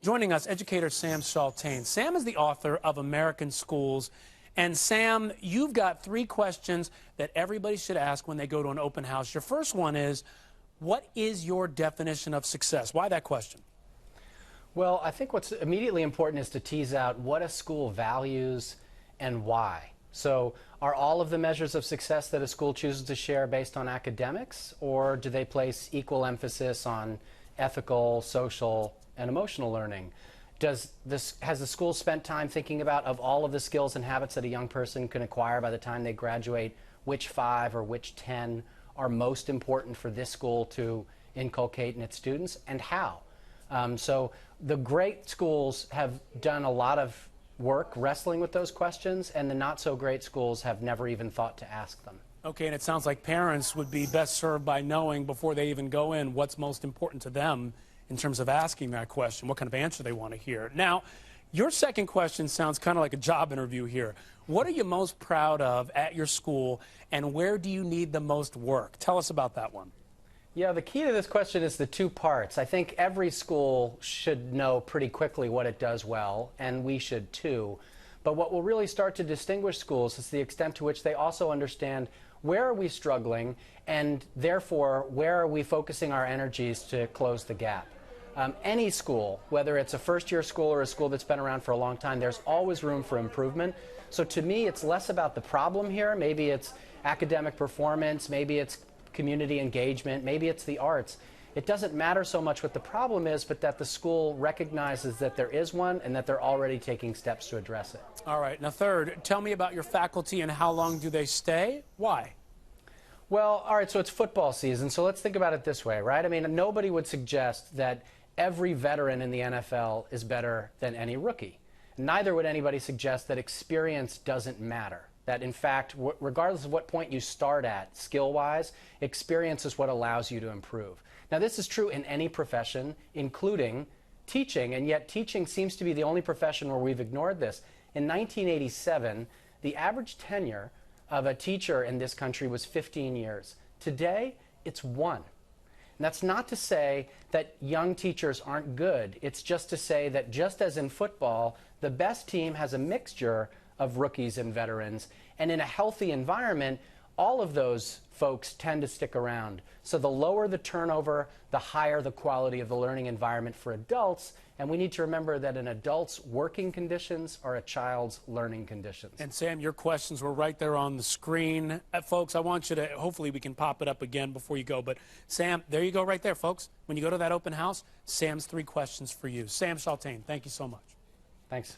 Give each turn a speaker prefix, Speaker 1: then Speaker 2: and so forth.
Speaker 1: Joining us, educator Sam Shaltain. Sam is the author of American Schools. And Sam, you've got 3 questions that everybody should ask when they go to an open house. Your first one is, what is your definition of success? Why that question?
Speaker 2: Well, I think what's immediately important is to tease out what a school values and why. So are all of the measures of success that a school chooses to share based on academics, or do they place equal emphasis on ethical, social, and emotional learning? Has the school spent time thinking about, of all of the skills and habits that a young person can acquire by the time they graduate, which 5 or which 10 are most important for this school to inculcate in its students, and how? So the great schools have done a lot of work wrestling with those questions, and the not so great schools have never even thought to ask them.
Speaker 1: Okay, and it sounds like parents would be best served by knowing before they even go in what's most important to them in terms of asking that question, what kind of answer they want to hear. Now, your second question sounds kind of like a job interview here. What are you most proud of at your school, and where do you need the most work? Tell us about that one.
Speaker 2: Yeah, the key to this question is the 2 parts. I think every school should know pretty quickly what it does well, and we should too. But what will really start to distinguish schools is the extent to which they also understand where are we struggling, and therefore where are we focusing our energies to close the gap. Any school, whether it's a first-year school or a school that's been around for a long time, there's always room for improvement. So to me, it's less about the problem here. Maybe it's academic performance, maybe it's community engagement, maybe it's the arts. It doesn't matter so much what the problem is, but that the school recognizes that there is one and that they're already taking steps to address it.
Speaker 1: All right. Now, third, tell me about your faculty and how long do they stay? Why?
Speaker 2: Well, all right, so it's football season, so let's think about it this way, right? I mean, nobody would suggest that every veteran in the NFL is better than any rookie. Neither would anybody suggest that experience doesn't matter. That, in fact, regardless of what point you start at, skill-wise, experience is what allows you to improve. Now, this is true in any profession, including teaching, and yet teaching seems to be the only profession where we've ignored this. In 1987, the average tenure of a teacher in this country was 15 years. Today, it's 1. And that's not to say that young teachers aren't good. It's just to say that just as in football, the best team has a mixture of rookies and veterans. And in a healthy environment, all of those folks tend to stick around. So the lower the turnover, the higher the quality of the learning environment for adults. And we need to remember that an adult's working conditions are a child's learning conditions.
Speaker 1: And Sam, your questions were right there on the screen. Folks, I want you to, hopefully we can pop it up again before you go. But Sam, there you go right there, folks. When you go to that open house, Sam's 3 questions for you. Sam Shaltain, thank you so much.
Speaker 2: Thanks.